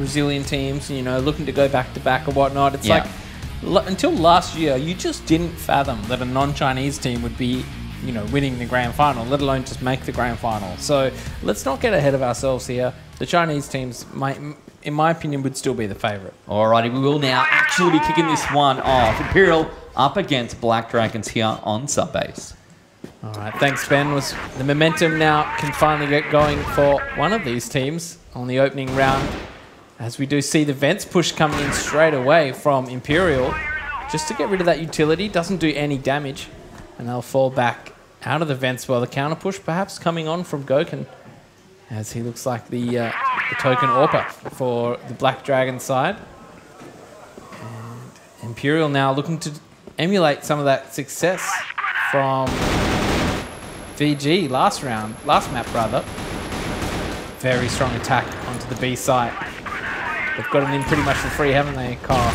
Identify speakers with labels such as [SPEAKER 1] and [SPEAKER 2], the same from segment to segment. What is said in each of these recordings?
[SPEAKER 1] Brazilian teams, you know, looking to go back to back or whatnot. It's like, until last year, you just didn't fathom that a non-Chinese team would be, you know, winning the grand final, let alone just make the grand final. So let's not get ahead of ourselves here. The Chinese teams might, in my opinion, would still be the favourite.
[SPEAKER 2] Alrighty, we will now actually be kicking this one off. Imperial up against Black Dragons here on Subbase.
[SPEAKER 1] All right, thanks, Ben. The momentum now can finally get going for one of these teams on the opening round, as we do see the Vents push coming in straight away from Imperial, just to get rid of that utility. Doesn't do any damage, and they'll fall back out of the Vents. Well, the counter push perhaps coming on from Gouken, as he looks like the token AWPer for the Black Dragon side. And Imperial now looking to emulate some of that success from VG last map rather. Very strong attack onto the B site. They've got him in pretty much for free, haven't they, Kyle?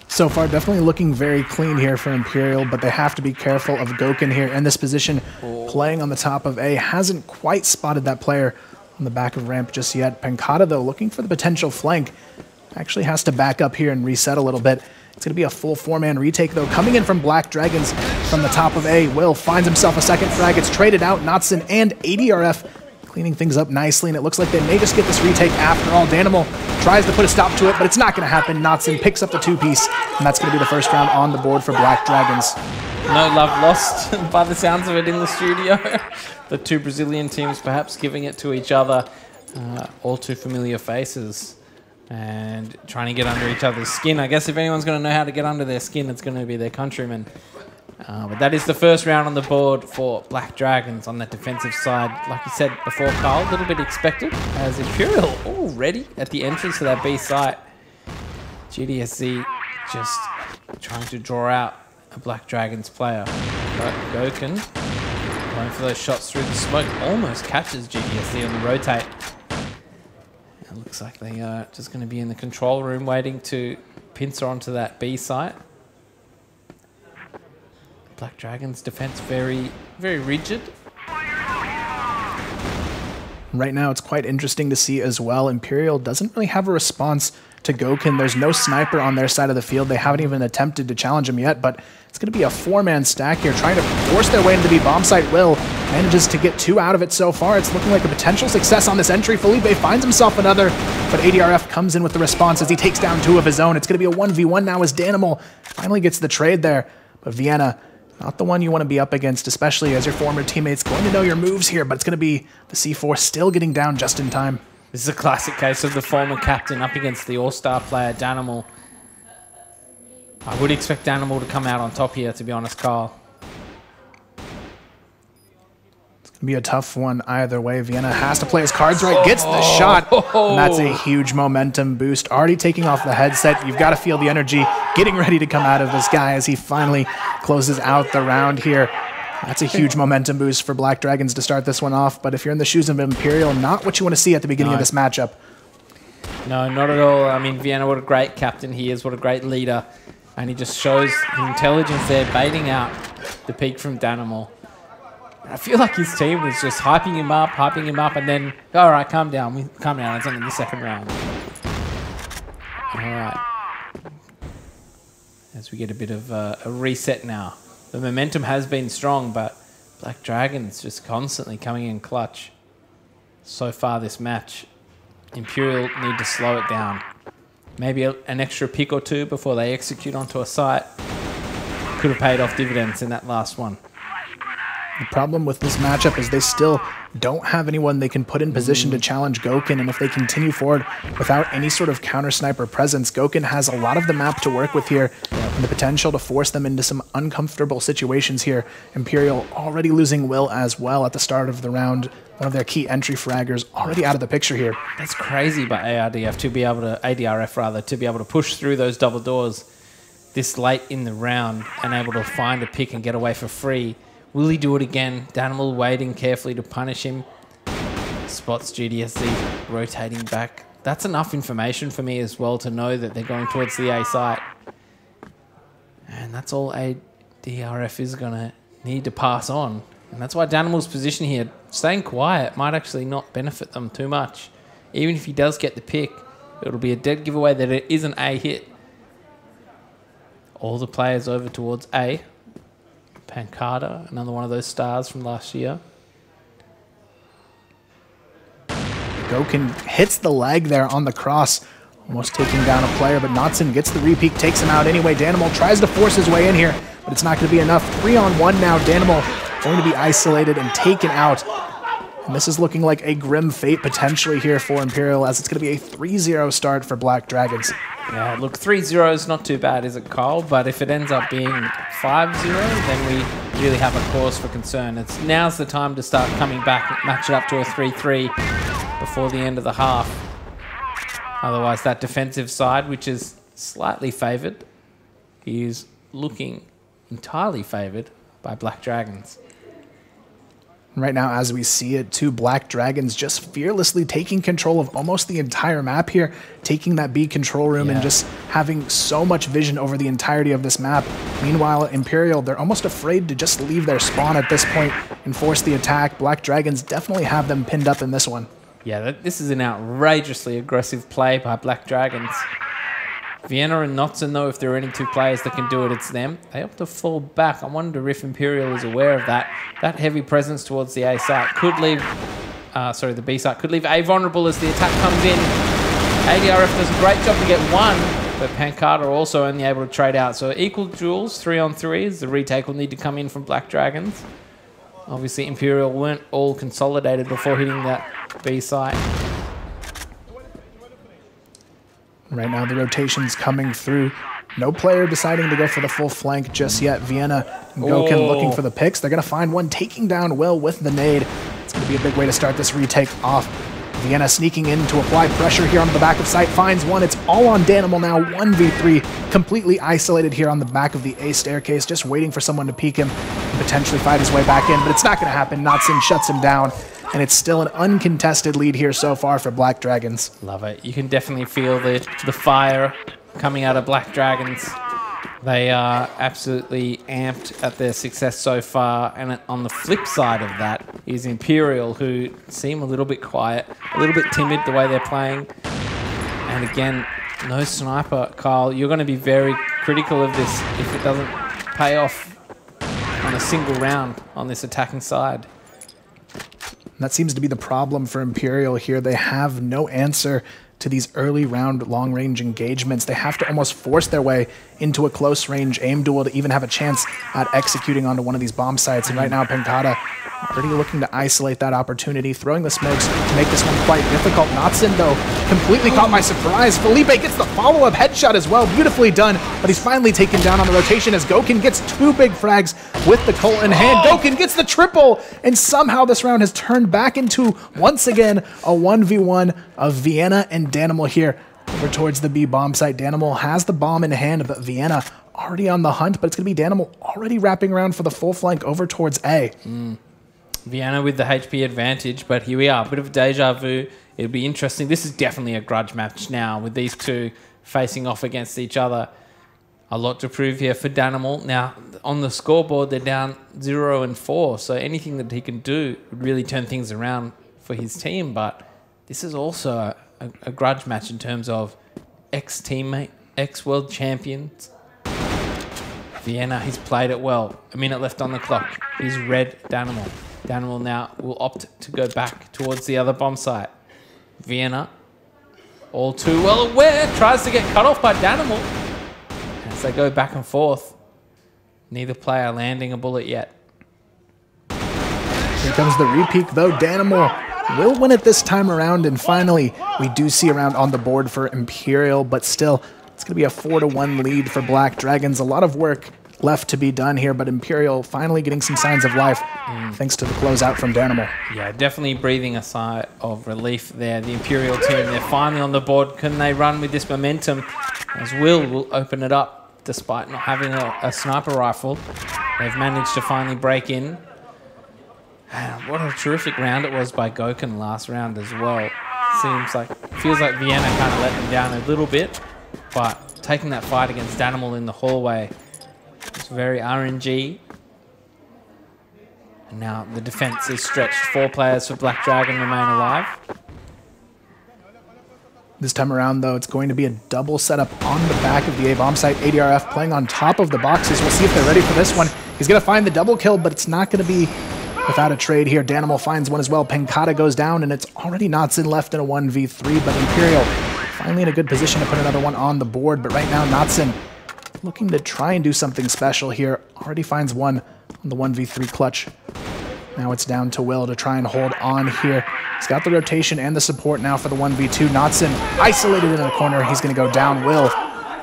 [SPEAKER 3] So far, definitely looking very clean here for Imperial, but they have to be careful of Gouken here in this position. Playing on the top of A, hasn't quite spotted that player on the back of ramp just yet. Pancata, though, looking for the potential flank. Actually has to back up here and reset a little bit. It's going to be a full four-man retake, though. Coming in from Black Dragons from the top of A. Will finds himself a second frag. It's traded out. Notson and ADRF cleaning things up nicely, and it looks like they may just get this retake after all. Danimal tries to put a stop to it, but it's not going to happen. Notson picks up the two-piece, and that's going to be the first round on the board for Black Dragons.
[SPEAKER 1] No love lost by the sounds of it in the studio. The two Brazilian teams perhaps giving it to each other. All too familiar faces and trying to get under each other's skin. I guess if anyone's going to know how to get under their skin, it's going to be their countrymen. But that is the first round on the board for Black Dragons on that defensive side. Like you said before, Carl, a little bit expected, as Imperial already at the entrance to that B site. GDSZ just trying to draw out a Black Dragons player. But Gouken going for those shots through the smoke, almost catches GDSZ on the rotate. It looks like they are just going to be in the control room waiting to pincer onto that B site. Black Dragons defense very, very rigid.
[SPEAKER 3] Right now, it's quite interesting to see as well. Imperial doesn't really have a response to Gouken. There's no sniper on their side of the field. They haven't even attempted to challenge him yet, but it's going to be a four-man stack here, trying to force their way into the B bomb site. Will manages to get two out of it so far. It's looking like a potential success on this entry. Felipe finds himself another, but ADRF comes in with the response as he takes down two of his own. It's going to be a 1v1 now as Danimal finally gets the trade there, but Vienna, not the one you want to be up against, especially as your former teammates going to know your moves here, but it's going to be the C4 still getting down just in time.
[SPEAKER 1] This is a classic case of the former captain up against the all-star player, Danimal. I would expect Danimal to come out on top here, to be honest, Carl.
[SPEAKER 3] It's going to be a tough one either way. Vienna has to play his cards right, gets the shot, and that's a huge momentum boost. Already taking off the headset. You've got to feel the energy getting ready to come out of this guy as he finally closes out the round here. That's a huge momentum boost for Black Dragons to start this one off, but if you're in the shoes of Imperial, not what you want to see at the beginning of this matchup.
[SPEAKER 1] No, not at all. I mean, Vienna, what a great captain he is, what a great leader. And he just shows the intelligence there, baiting out the peak from Danimal. I feel like his team was just hyping him up, and then, all right, calm down, it's only the second round. All right. As we get a bit of a reset now. The momentum has been strong, but Black Dragons just constantly coming in clutch. So far this match, Imperial need to slow it down. Maybe an extra pick or two before they execute onto a site. Could have paid off dividends in that last one.
[SPEAKER 3] The problem with this matchup is they still don't have anyone they can put in position to challenge Gouken, and if they continue forward without any sort of counter sniper presence, Gouken has a lot of the map to work with here, and the potential to force them into some uncomfortable situations here. Imperial already losing Will as well at the start of the round. One of their key entry fraggers already out of the picture here.
[SPEAKER 1] That's crazy by ADRF to be able to push through those double doors this late in the round and able to find a pick and get away for free. Will he do it again? Danimal waiting carefully to punish him. Spots GDSZ rotating back. That's enough information for me as well to know that they're going towards the A site. And that's all ADRF is going to need to pass on. And that's why Danimal's position here, staying quiet, might actually not benefit them too much. Even if he does get the pick, It'll be a dead giveaway that it isn't A hit. All the players over towards A. Pancada, another one of those stars from last year.
[SPEAKER 3] Gokin hits the leg there on the cross, almost taking down a player, but Notson gets the repeat, takes him out anyway. Danimal tries to force his way in here, but it's not going to be enough. 3-on-1 now. Danimal going to be isolated and taken out. And this is looking like a grim fate potentially here for Imperial, as it's going to be a 3-0 start for Black Dragons.
[SPEAKER 1] Yeah, look, 3-0 is not too bad, is it, Kyle? But if it ends up being 5-0, then we really have a cause for concern. Now's the time to start coming back, match it up to a 3-3 before the end of the half. Otherwise, that defensive side, which is slightly favoured, is looking entirely favoured by Black Dragons.
[SPEAKER 3] Right now, as we see it, two Black Dragons just fearlessly taking control of almost the entire map here, taking that B control room and just having so much vision over the entirety of this map. Meanwhile, Imperial, they're almost afraid to just leave their spawn at this point and force the attack. Black Dragons definitely have them pinned up in this one.
[SPEAKER 1] Yeah, this is an outrageously aggressive play by Black Dragons. Vienna and Notson, though, if there are any two players that can do it, it's them. They have to fall back. I wonder if Imperial is aware of that. That heavy presence towards the A site could leave, the B site could leave A vulnerable as the attack comes in. ADRF does a great job to get one, but Pancada also only able to trade out. So equal duels, 3-on-3, as the retake will need to come in from Black Dragons. Obviously, Imperial weren't all consolidated before hitting that B site.
[SPEAKER 3] Right now, the rotation's coming through. No player deciding to go for the full flank just yet. Vienna and Gokin looking for the picks. They're going to find one, taking down Will with the nade. It's going to be a big way to start this retake off. Vienna sneaking in to apply pressure here on the back of site. Finds one. It's all on Danimal now. 1v3. Completely isolated here on the back of the A staircase. Just waiting for someone to peek him and potentially fight his way back in. But it's not going to happen. Notson shuts him down. And it's still an uncontested lead here so far for Black Dragons.
[SPEAKER 1] Love it. You can definitely feel the fire coming out of Black Dragons. They are absolutely amped at their success so far. And on the flip side of that is Imperial, who seem a little bit quiet, a little bit timid the way they're playing. And again, no sniper. Kyle, you're going to be very critical of this if it doesn't pay off on a single round on this attacking side.
[SPEAKER 3] That seems to be the problem for Imperial here. They have no answer to these early round long-range engagements. They have to almost force their way into a close-range aim duel to even have a chance at executing onto one of these bomb sites. And right now, Pancada already looking to isolate that opportunity, throwing the smokes to make this one quite difficult. Notson, though, completely caught by surprise. Felipe gets the follow-up headshot as well. Beautifully done, but he's finally taken down on the rotation as Gokin gets two big frags with the Colt in hand. Gokin gets the triple, and somehow this round has turned back into, once again, a 1v1 of Vienna and Danimal here over towards the B bomb site. Danimal has the bomb in hand, but Vienna already on the hunt, but it's going to be Danimal already wrapping around for the full flank over towards A.
[SPEAKER 1] Vienna with the HP advantage, but here we are, a bit of a deja vu. It'll be interesting. This is definitely a grudge match now with these two facing off against each other. A lot to prove here for Danimal. Now, on the scoreboard, they're down 0-4, so anything that he can do would really turn things around for his team, but this is also a grudge match in terms of ex-teammate, ex-world champions. Vienna, he's played it well. A minute left on the clock. He's read Danimal. Danimal now will opt to go back towards the other bomb site. Vienna, all too well aware, tries to get cut off by Danimal. As they go back and forth, neither player landing a bullet yet.
[SPEAKER 3] Here comes the repeat, though. Danimal will win it this time around, and finally, we do see a round on the board for Imperial, but still, it's going to be a 4-1 lead for Black Dragons. A lot of work left to be done here, but Imperial finally getting some signs of life thanks to the closeout from Danimal.
[SPEAKER 1] Yeah, definitely breathing a sigh of relief there. The Imperial team, they're finally on the board. Can they run with this momentum? As Will open it up despite not having a sniper rifle. They've managed to finally break in. And what a terrific round it was by Gokin last round as well. Feels like Vienna kind of let them down a little bit, but taking that fight against Danimal in the hallway, it's very RNG. And now the defense is stretched. 4 players for Black Dragon remain alive.
[SPEAKER 3] This time around, though, it's going to be a double setup on the back of the A bomb site. ADRF playing on top of the boxes. We'll see if they're ready for this one. He's going to find the double kill, but it's not going to be without a trade here. Danimal finds one as well. Penkata goes down, and it's already Notson left in a 1v3, but Imperial finally in a good position to put another one on the board. But right now, Notson looking to try and do something special here. Already finds one on the 1v3 clutch. Now it's down to Will to try and hold on here. He's got the rotation and the support now for the 1v2. Notson isolated in the corner. He's going to go down. Will,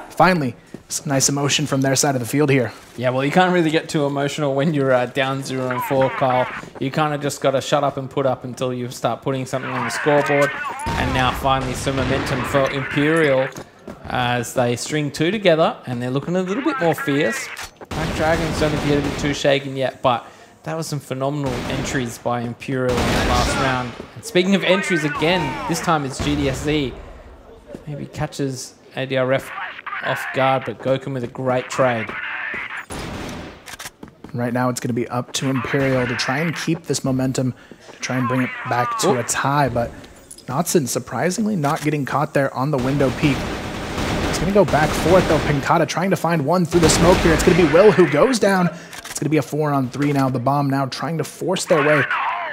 [SPEAKER 3] finally, some nice emotion from their side of the field here.
[SPEAKER 1] Yeah, well, you can't really get too emotional when you're down 0-4, Kyle. You kind of just got to shut up and put up until you start putting something on the scoreboard. And now finally some momentum for Imperial as they string two together, and they're looking a little bit more fierce. Black Dragons don't appear to be too shaken yet, but that was some phenomenal entries by Imperial in that last round. And speaking of entries again, this time it's GDSZ. Maybe catches ADRF off guard, but Gokun with a great trade.
[SPEAKER 3] Right now it's going to be up to Imperial to try and keep this momentum, to try and bring it back to a tie, but Notson surprisingly not getting caught there on the window peak. It's going to go back forth though. Penkata trying to find one through the smoke here. It's going to be Will who goes down. It's going to be a 4-on-3 now. The bomb now trying to force their way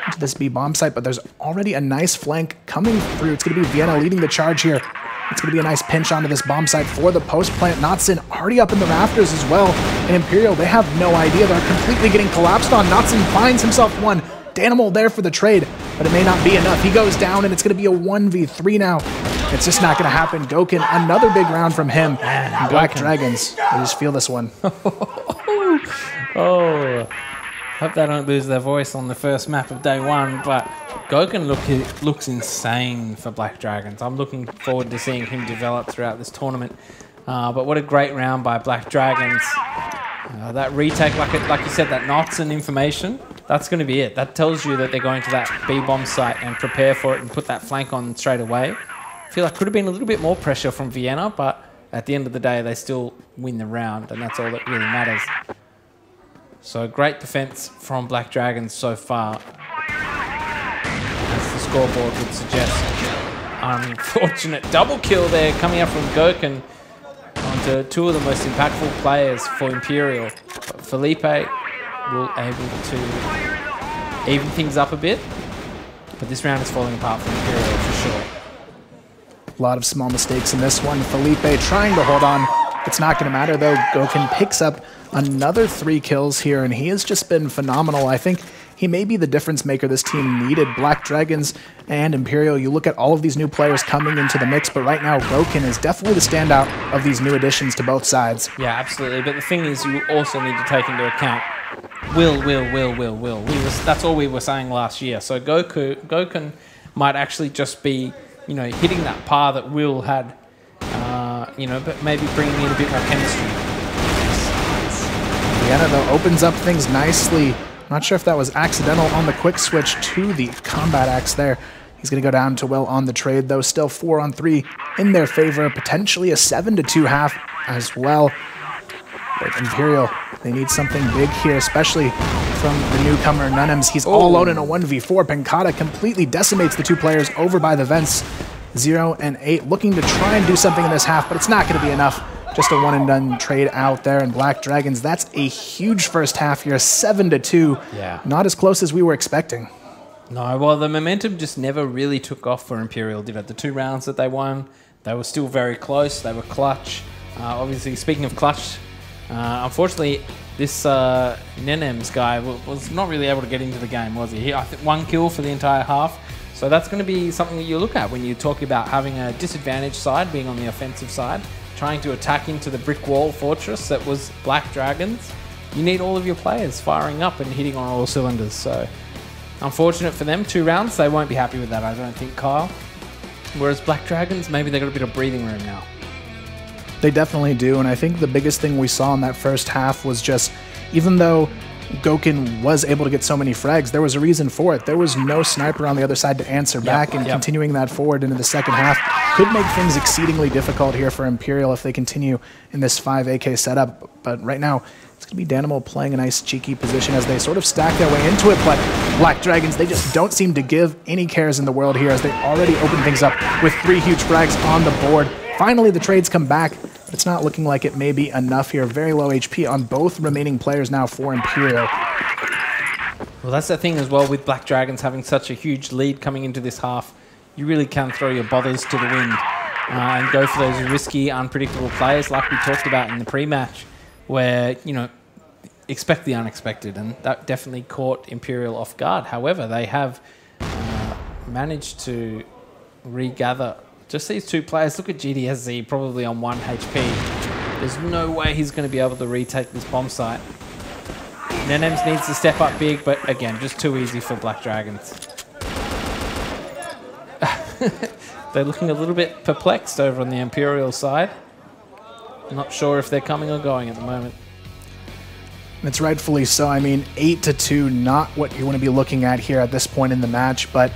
[SPEAKER 3] into this B bomb site, but there's already a nice flank coming through. It's going to be Vienna leading the charge here. It's going to be a nice pinch onto this bomb site for the post plant. Notson already up in the rafters as well. And Imperial, they have no idea. They're completely getting collapsed on. Notson finds himself one. Danimal there for the trade, but it may not be enough. He goes down, and it's going to be a 1v3 now. It's just not going to happen. Gokun, another big round from him. And Black Dragons, they just feel this one.
[SPEAKER 1] Oh, hope they don't lose their voice on the first map of day one, but Gokun looks insane for Black Dragons. I'm looking forward to seeing him develop throughout this tournament. But what a great round by Black Dragons. That retake, like you said, that Notson information, that's going to be it. That tells you that they're going to that B-bomb site and prepare for it and put that flank on straight away. I feel like could have been a little bit more pressure from Vienna, but at the end of the day, they still win the round, and that's all that really matters. So great defense from Black Dragons so far, as the scoreboard would suggest. Unfortunate double kill there coming out from Gokun onto two of the most impactful players for Imperial. But Felipe will able to even things up a bit, but this round is falling apart for Imperial for sure.
[SPEAKER 3] A lot of small mistakes in this one. Felipe trying to hold on. It's not going to matter though. Gokun picks up another 3 kills here, and he has just been phenomenal. I think he may be the difference maker this team needed. Black Dragons and Imperial, you look at all of these new players coming into the mix, but right now Gokun is definitely the standout of these new additions to both sides.
[SPEAKER 1] Yeah, absolutely. But the thing is, you also need to take into account Will. That's all we were saying last year. So Gokun might actually just be, hitting that par that Will had, but maybe bringing in a bit more chemistry.
[SPEAKER 3] Vienna, though, opens up things nicely. Not sure if that was accidental on the quick switch to the combat axe there. He's going to go down to Will on the trade, though. Still 4-on-3 in their favor. Potentially a 7-2 half as well. But Imperial, they need something big here, especially from the newcomer Nunems. He's all alone in a 1v4. Penkata completely decimates the two players over by the vents. 0 and 8, looking to try and do something in this half, but it's not going to be enough. Just a one-and-done trade out there, and Black Dragons, that's a huge first half here, 7-2.
[SPEAKER 1] Yeah.
[SPEAKER 3] Not as close as we were expecting.
[SPEAKER 1] No, well, the momentum just never really took off for Imperial, did it? The 2 rounds that they won, they were still very close. They were clutch. Obviously, speaking of clutch, unfortunately, this Nunems guy was not really able to get into the game, was he? I think 1 kill for the entire half. So that's going to be something that you look at when you talk about having a disadvantaged side, being on the offensive side, trying to attack into the brick wall fortress that was Black Dragons. You need all of your players firing up and hitting on all cylinders. So unfortunate for them, 2 rounds. They won't be happy with that, I don't think, Kyle. Whereas Black Dragons, maybe they got a bit of breathing room now.
[SPEAKER 3] They definitely do, and I think the biggest thing we saw in that first half was just, even though Gouken was able to get so many frags, there was a reason for it. There was no sniper on the other side to answer back, and continuing that forward into the second half could make things exceedingly difficult here for Imperial if they continue in this 5 AK setup. But right now, it's going to be Danimal playing a nice cheeky position as they sort of stack their way into it, but Black Dragons, they just don't seem to give any cares in the world here as they already open things up with 3 huge frags on the board. Finally, the trades come back. It's not looking like it may be enough here. Very low HP on both remaining players now for Imperial.
[SPEAKER 1] Well, that's the thing as well with Black Dragons having such a huge lead coming into this half. You really can throw your bothers to the wind and go for those risky, unpredictable plays like we talked about in the pre-match where, you know, expect the unexpected, and that definitely caught Imperial off guard. However, they have managed to regather just these 2 players. Look at GDSZ, probably on 1 HP. There's no way he's going to be able to retake this bomb site. Nenems needs to step up big, but again, just too easy for Black Dragons. They're looking a little bit perplexed over on the Imperial side. Not sure if they're coming or going at the moment.
[SPEAKER 3] It's rightfully so. I mean, 8-2, not what you want to be looking at here at this point in the match, but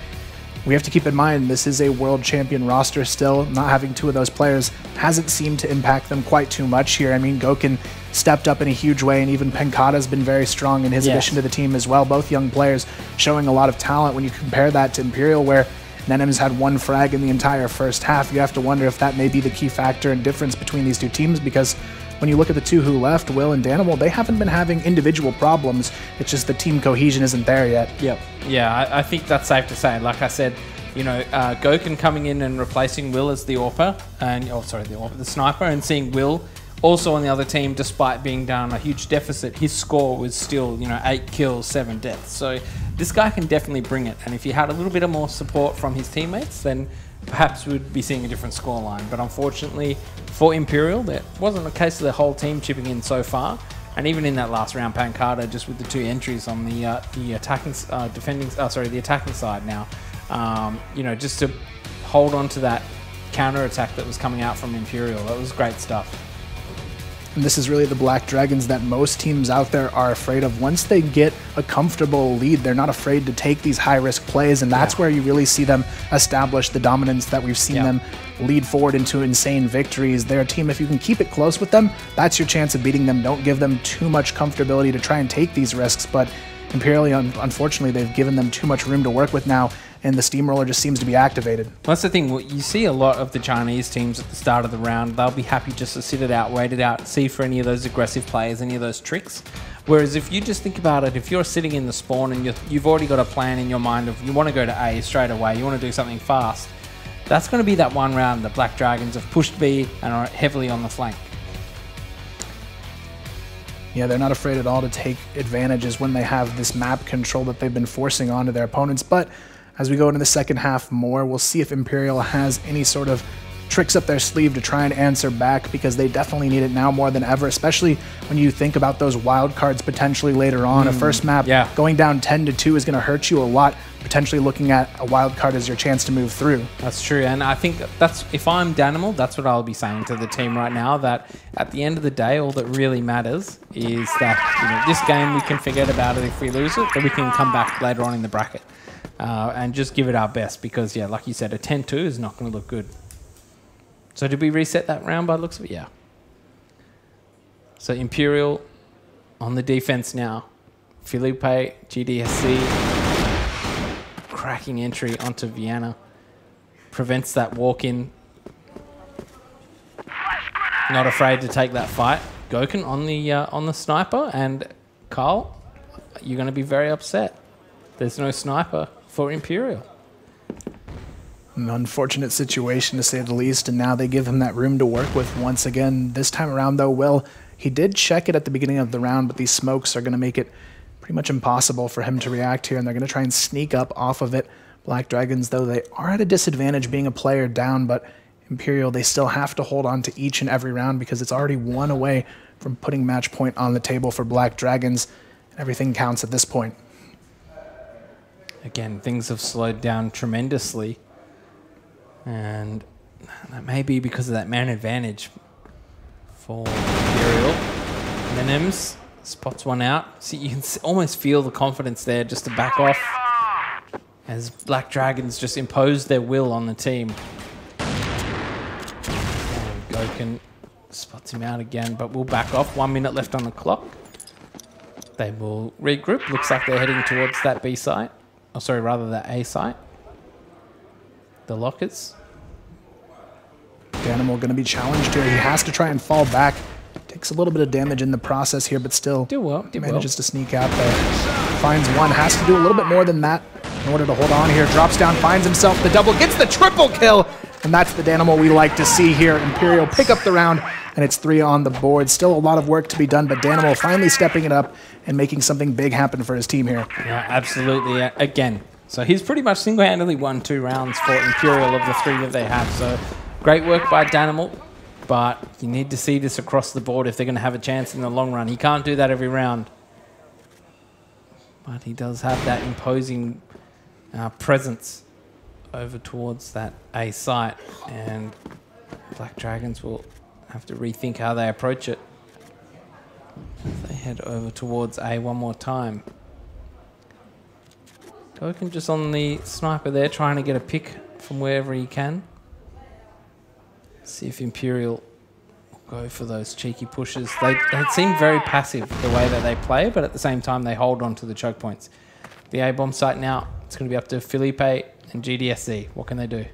[SPEAKER 3] we have to keep in mind this is a world champion roster still. Not having 2 of those players hasn't seemed to impact them quite too much here. I mean, Gouken stepped up in a huge way, and even Penkata's been very strong in his addition to the team as well. Both young players showing a lot of talent. When you compare that to Imperial, where Nenems had 1 frag in the entire first half, you have to wonder if that may be the key factor and difference between these 2 teams, because when you look at the 2 who left, Will and Danimal, they haven't been having individual problems. It's just the team cohesion isn't there yet.
[SPEAKER 1] Yep. Yeah, I think that's safe to say. Like I said, you know, Gouken coming in and replacing Will as the AWPer, and the sniper, and seeing Will also on the other team, despite being down a huge deficit, his score was still, you know, 8 kills, 7 deaths. So this guy can definitely bring it. And if he had a little bit of more support from his teammates, then perhaps we'd be seeing a different scoreline. But unfortunately for Imperial, that wasn't a case of the whole team chipping in so far. And even in that last round, Pankata just with the 2 entries on the attacking side now, you know, just to hold on to that counter attack that was coming out from Imperial. That was great stuff.
[SPEAKER 3] And this is really the Black Dragons that most teams out there are afraid of. Once they get a comfortable lead, they're not afraid to take these high-risk plays, and that's where you really see them establish the dominance that we've seen them lead forward into insane victories. They're a team, if you can keep it close with them, that's your chance of beating them. Don't give them too much comfortability to try and take these risks, but Imperial, unfortunately, they've given them too much room to work with now, and the steamroller just seems to be activated.
[SPEAKER 1] That's the thing. You see a lot of the Chinese teams at the start of the round, they'll be happy just to sit it out, wait it out, see for any of those aggressive plays, any of those tricks. Whereas if you just think about it, if you're sitting in the spawn and you've already got a plan in your mind of you want to go to A straight away, you want to do something fast, that's going to be that one round the Black Dragons have pushed B and are heavily on the flank.
[SPEAKER 3] Yeah, they're not afraid at all to take advantages when they have this map control that they've been forcing onto their opponents. But as we go into the second half more, we'll see if Imperial has any sort of tricks up their sleeve to try and answer back, because they definitely need it now more than ever, especially when you think about those wild cards potentially later on. A first map going down 10-2 is going to hurt you a lot, potentially looking at a wild card as your chance to move through.
[SPEAKER 1] That's true, and I think that's, if I'm Danimal, that's what I'll be saying to the team right now, that at the end of the day, all that really matters is that, you know, this game we can forget about it if we lose it, but we can come back later on in the bracket and just give it our best, because, yeah, like you said, a 10-2 is not going to look good. So did we reset that round by the looks of it? Yeah. So Imperial on the defense now. Felipe, GDSC, cracking entry onto Vienna. Prevents that walk-in. Not afraid to take that fight. Gouken on the sniper, and Carl, you're going to be very upset. There's no sniper for Imperial.
[SPEAKER 3] An unfortunate situation, to say the least, and now they give him that room to work with once again. This time around, though, Will, he did check it at the beginning of the round, but these smokes are going to make it pretty much impossible for him to react here, and they're going to try and sneak up off of it. Black Dragons, though, they are at a disadvantage being a player down, but Imperial, they still have to hold on to each and every round, because it's already one away from putting match point on the table for Black Dragons. Everything counts at this point.
[SPEAKER 1] Again, things have slowed down tremendously. And that may be because of that man advantage for Imperial. Nenems Spots one out. See, you can almost feel the confidence there just to back off as Black Dragons just impose their will on the team. And Gokun spots him out again, but will back off. 1 minute left on the clock. They will regroup. Looks like they're heading towards that B site. Oh, sorry, rather that A site. The lockers.
[SPEAKER 3] Danimal going to be challenged here. He has to try and fall back. Takes a little bit of damage in the process here, but still manages to sneak out there. Finds one. Has to do a little bit more than that in order to hold on here. Drops down, finds himself the double, gets the triple kill, and that's the Danimal we like to see here. Imperial pick up the round, and it's 3 on the board. Still a lot of work to be done, but Danimal finally stepping it up and making something big happen for his team here.
[SPEAKER 1] Yeah, absolutely. Again, so he's pretty much single-handedly won 2 rounds for Imperial of the 3 that they have. So great work by Danimal, but you need to see this across the board if they're going to have a chance in the long run. He can't do that every round. But he does have that imposing presence over towards that A site, and Black Dragons will have to rethink how they approach it. They head over towards A one more time. Gokun just on the sniper there, trying to get a pick from wherever he can. See if Imperial will go for those cheeky pushes. They seem very passive the way that they play, but at the same time they hold on to the choke points. The A-bomb site now, it's going to be up to Felipe and GDSC. What can they do?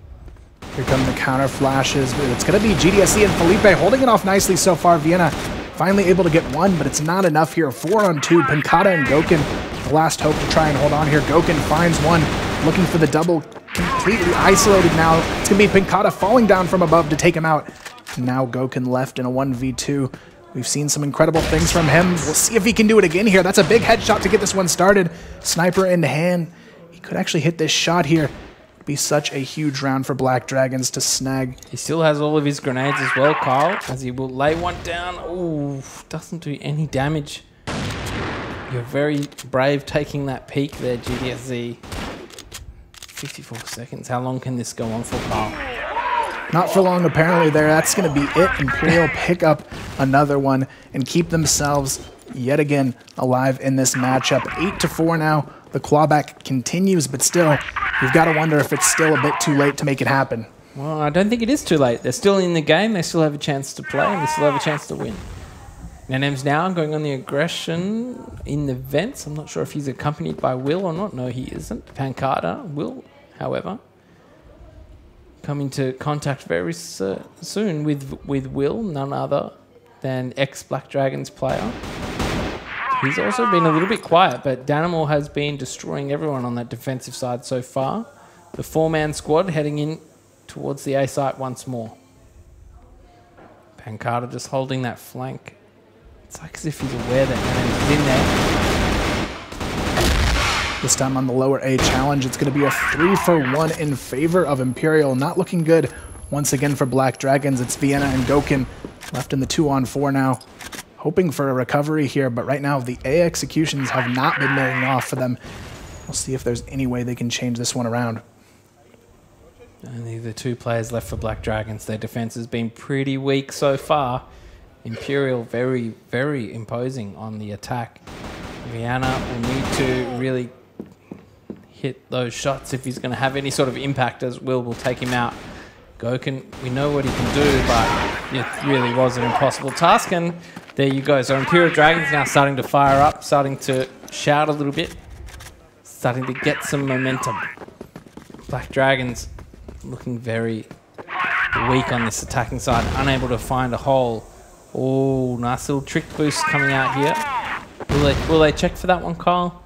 [SPEAKER 3] Here come the counter flashes. It's going to be GDSC and Felipe holding it off nicely so far. Vienna finally able to get one, but it's not enough here. 4 on 2. Pincata and Gokun, the last hope to try and hold on here. Gokun finds one, looking for the double. Completely isolated now. It's going to be Pincata falling down from above to take him out. And now Gokun left in a 1v2. We've seen some incredible things from him. We'll see if he can do it again here. That's a big headshot to get this one started. Sniper in hand. He could actually hit this shot here. It'd be such a huge round for Black Dragons to snag.
[SPEAKER 1] He still has all of his grenades as well, Kyle, as he will lay one down. Ooh, doesn't do any damage. You're very brave taking that peek there, GDSZ. 54 seconds. How long can this go on for, Kyle?
[SPEAKER 3] Not for long, apparently, there. That's going to be it. Imperial pick up another one and keep themselves yet again alive in this matchup. 8-4 now. The clawback continues, but still, you've got to wonder if it's still a bit too late to make it happen.
[SPEAKER 1] Well, I don't think it is too late. They're still in the game. They still have a chance to play, and they still have a chance to win. NM's now going on the aggression in the vents. I'm not sure if he's accompanied by Will or not. No, he isn't. Pancada will, however, come into contact very soon with Will, none other than ex-Black Dragons player. He's also been a little bit quiet, but Danimal has been destroying everyone on that defensive side so far. The 4-man squad heading in towards the A site once more. Pancada just holding that flank. It's like as if he's aware that NM's in there.
[SPEAKER 3] This time on the lower A challenge, it's going to be a 3-for-1 in favor of Imperial. Not looking good once again for Black Dragons. It's Vienna and Gokun left in the 2-on-4 now. Hoping for a recovery here, but right now the A executions have not been bearing off for them. We'll see if there's any way they can change this one around.
[SPEAKER 1] Only the 2 players left for Black Dragons. Their defense has been pretty weak so far. Imperial very, very imposing on the attack. Vienna will need to really hit those shots if he's going to have any sort of impact, as Will take him out. Gokun, we know what he can do, but it really was an impossible task, and there you go. So Imperial Dragons now starting to fire up, starting to shout a little bit, starting to get some momentum. Black Dragons looking very weak on this attacking side, unable to find a hole. Oh, nice little trick boost coming out here. Will they check for that one, Kyle?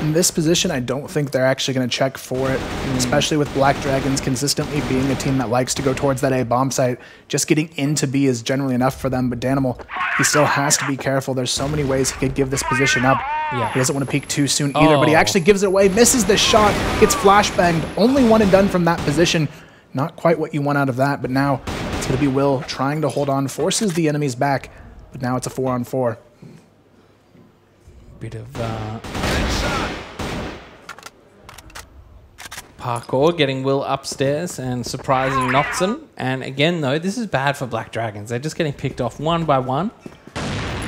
[SPEAKER 3] In this position, I don't think they're actually going to check for it, especially with Black Dragons consistently being a team that likes to go towards that A bomb site. Just getting into B is generally enough for them, but Danimal, he still has to be careful. There's so many ways he could give this position up.
[SPEAKER 1] Yeah.
[SPEAKER 3] He doesn't want to peek too soon either, but he actually gives it away, misses the shot, gets flashbanged. Only one and done from that position. Not quite what you want out of that, but now it's going to be Will trying to hold on, forces the enemies back, but now it's a 4-on-4.
[SPEAKER 1] Bit of parkour, getting Will upstairs and surprising Notson. And again, though, this is bad for Black Dragons. They're just getting picked off one by one.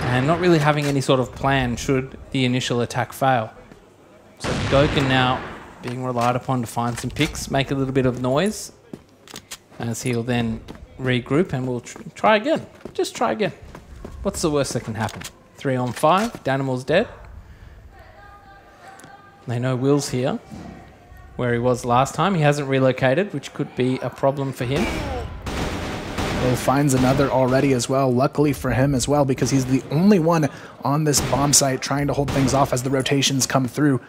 [SPEAKER 1] and not really having any sort of plan should the initial attack fail. So Gouken now being relied upon to find some picks, make a little bit of noise, as he'll then regroup and we'll try again. Just try again. What's the worst that can happen? 3 on 5, Danimal's dead. They know Will's here, where he was last time. He hasn't relocated, which could be a problem for him.
[SPEAKER 3] Will finds another already as well, luckily for him as well, because he's the only one on this bomb site trying to hold things off as the rotations come through.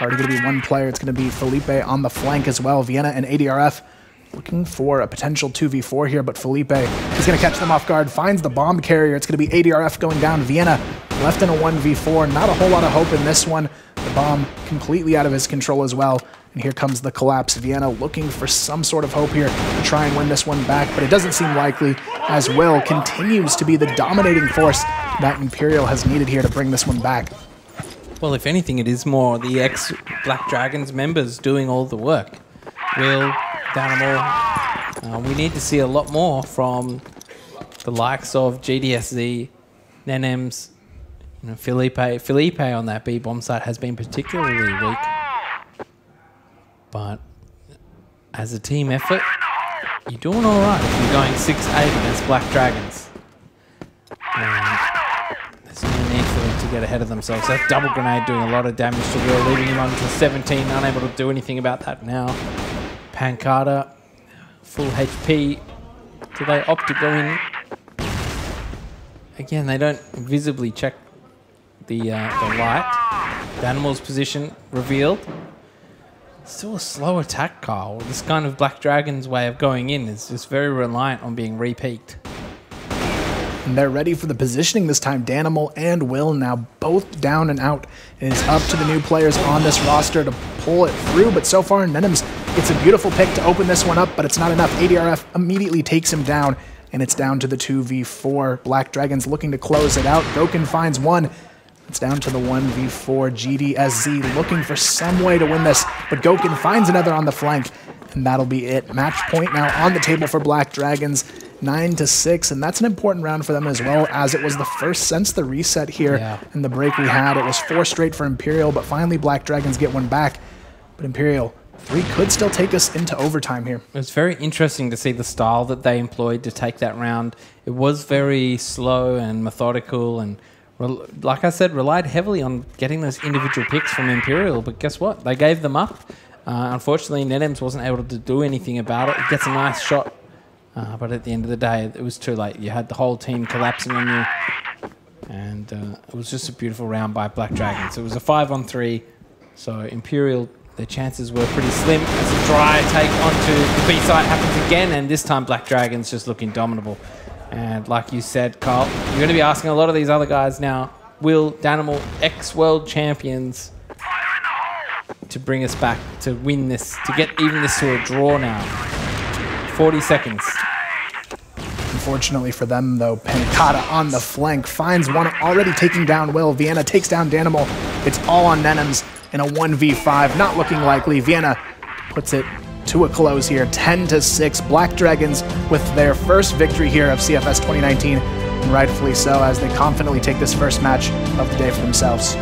[SPEAKER 3] Already going to be one player. It's going to be Felipe on the flank as well. Vienna and ADRF looking for a potential 2v4 here, but Felipe is going to catch them off guard, finds the bomb carrier. It's going to be ADRF going down. Vienna left in a 1v4. Not a whole lot of hope in this one. The bomb completely out of his control as well. And here comes the collapse. Vienna looking for some sort of hope here to try and win this one back, but it doesn't seem likely, as Will continues to be the dominating force that Imperial has needed here to bring this one back.
[SPEAKER 1] Well, if anything, it is more the ex-Black Dragons members doing all the work. Will, Danimal, we need to see a lot more from the likes of GDSZ, Nenems, Felipe. Felipe on that B bomb site has been particularly weak. But as a team effort, you're doing all right if you're going 6-8 against Black Dragons. And there's no need for them to get ahead of themselves. That double grenade doing a lot of damage to Will, leaving him on to 17, unable to do anything about that now. Pancada, full HP. Do they opt to go in? Again, they don't visibly check the light. Danimal's position revealed. Still a slow attack, Carl. This kind of Black Dragon's way of going in is just very reliant on being re-peaked.
[SPEAKER 3] And they're ready for the positioning this time. Danimal and Will now both down and out. It is up to the new players on this roster to pull it through, but so far Nenems gets a beautiful pick to open this one up, but it's not enough. ADRF immediately takes him down, and it's down to the 2v4. Black Dragons looking to close it out. Gouken finds one. It's down to the 1v4. GDSZ looking for some way to win this, but Gouken finds another on the flank, and that'll be it. Match point now on the table for Black Dragons, 9-6, and that's an important round for them as well, as it was the first since the reset here in the break we had. It was 4 straight for Imperial, but finally Black Dragons get one back. But Imperial, 3 could still take us into overtime here.
[SPEAKER 1] It was very interesting to see the style that they employed to take that round. It was very slow and methodical, and like I said, relied heavily on getting those individual picks from Imperial, but guess what? They gave them up. Unfortunately, Nenems wasn't able to do anything about it. He gets a nice shot, but at the end of the day, it was too late. You had the whole team collapsing on you, and it was just a beautiful round by Black Dragons. It was a 5-on-3, so Imperial, their chances were pretty slim as a dry take onto the B site happens again, and this time Black Dragons just looking dominable. And like you said, Carl, you're going to be asking a lot of these other guys now, Will, Danimal, ex-world champions, to bring us back, to win this, to get even this to a draw now. 40 seconds.
[SPEAKER 3] Unfortunately for them, though, Pancada on the flank finds one, already taking down Will. Vienna takes down Danimal. It's all on Nenems in a 1v5. Not looking likely. Vienna puts it to a close here, 10-6. Black Dragons with their first victory here of CFS 2019, and rightfully so, as they confidently take this first match of the day for themselves.